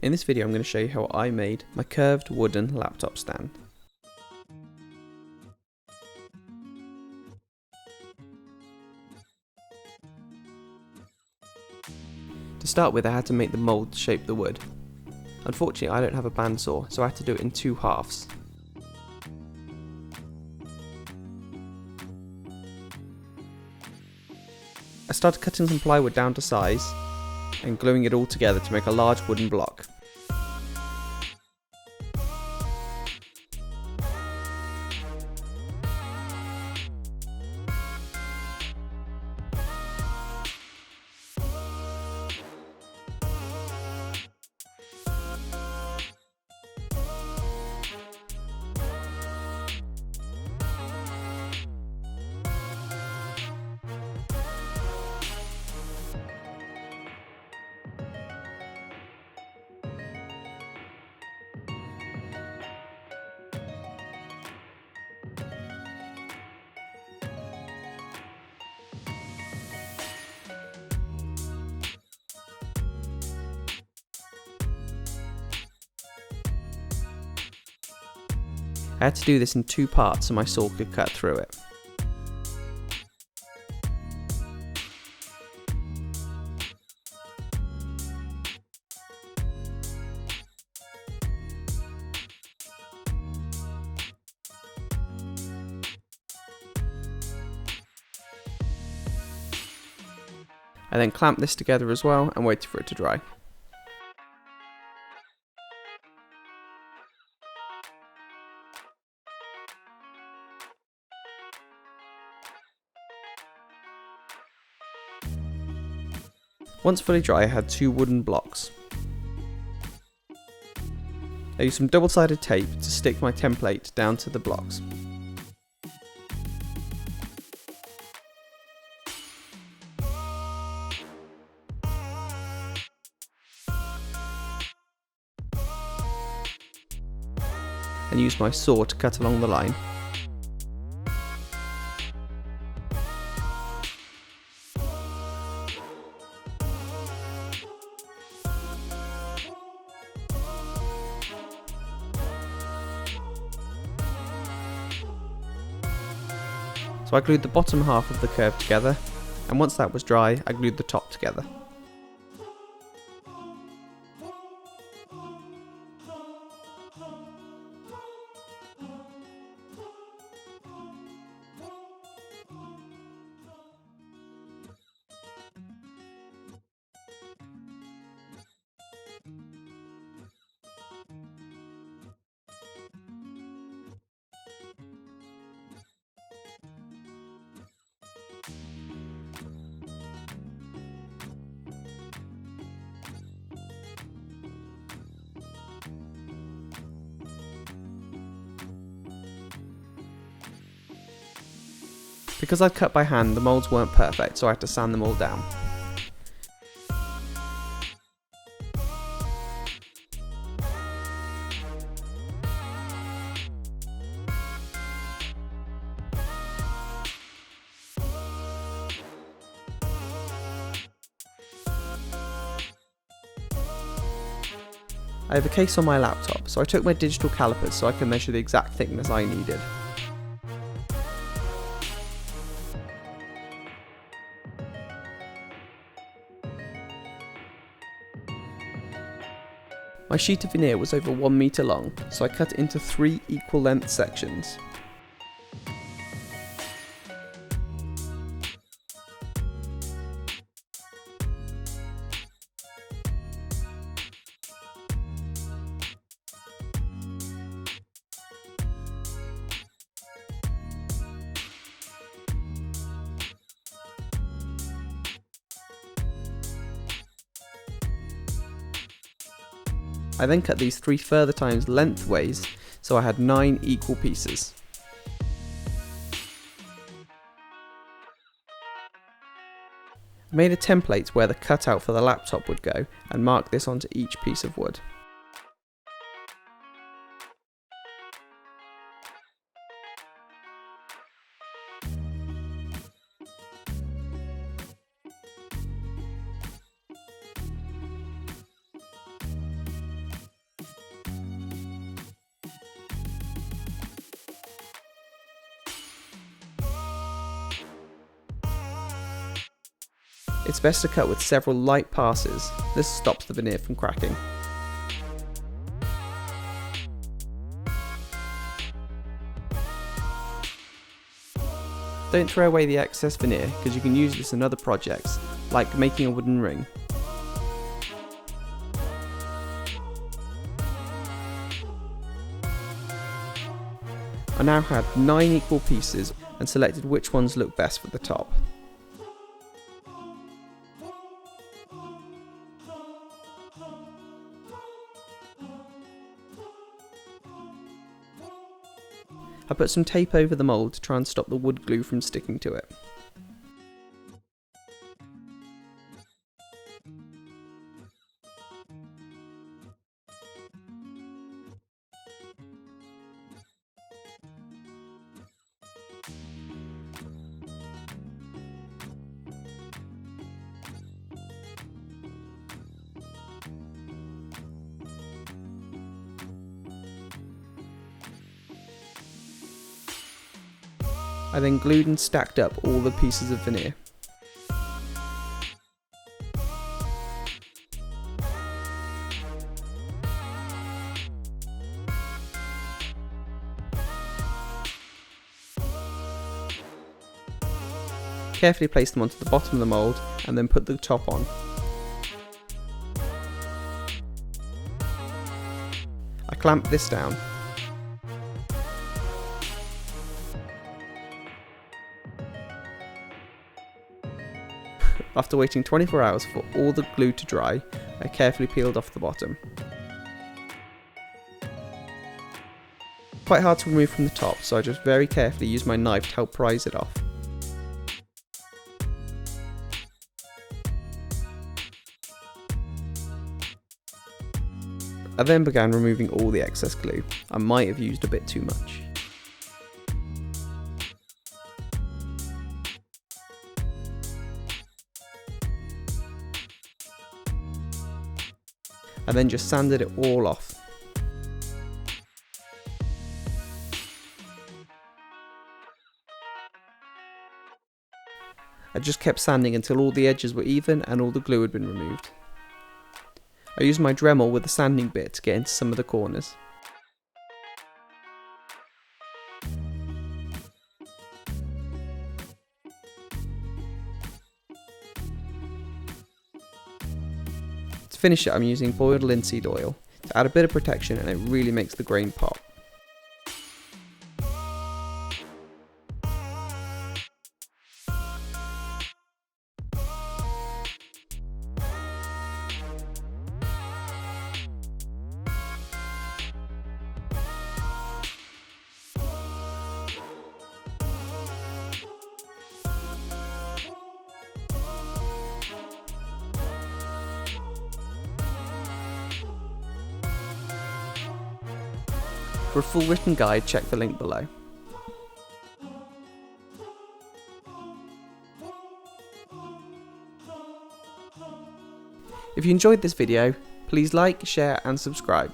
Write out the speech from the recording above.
In this video I'm going to show you how I made my curved wooden laptop stand. To start with, I had to make the mould to shape the wood. Unfortunately, I don't have a bandsaw, so I had to do it in two halves. I started cutting some plywood down to size and gluing it all together to make a large wooden block. I had to do this in two parts so my saw could cut through it. I then clamped this together as well and waited for it to dry. Once fully dry, I had two wooden blocks. I used some double-sided tape to stick my template down to the blocks. And used my saw to cut along the line. So I glued the bottom half of the curve together, and once that was dry, I glued the top together. Because I'd cut by hand, the moulds weren't perfect, so I had to sand them all down. I have a case on my laptop, so I took my digital calipers so I could measure the exact thickness I needed. My sheet of veneer was over 1 metre long, so I cut it into 3 equal length sections. I then cut these 3 further times lengthways, so I had 9 equal pieces. I made a template where the cutout for the laptop would go and marked this onto each piece of wood. It's best to cut with several light passes. This stops the veneer from cracking. Don't throw away the excess veneer because you can use this in other projects, like making a wooden ring. I now had 9 equal pieces and selected which ones look best for the top. I put some tape over the mould to try and stop the wood glue from sticking to it. I then glued and stacked up all the pieces of veneer. Carefully place them onto the bottom of the mould and then put the top on. I clamped this down. After waiting 24 hours for all the glue to dry, I carefully peeled off the bottom. Quite hard to remove from the top, so I just very carefully used my knife to help prise it off. I then began removing all the excess glue. I might have used a bit too much. I then just sanded it all off. I just kept sanding until all the edges were even and all the glue had been removed. I used my Dremel with a sanding bit to get into some of the corners. To finish it, I'm using boiled linseed oil to add a bit of protection, and it really makes the grain pop. For a full written guide, check the link below. If you enjoyed this video, please like, share and subscribe.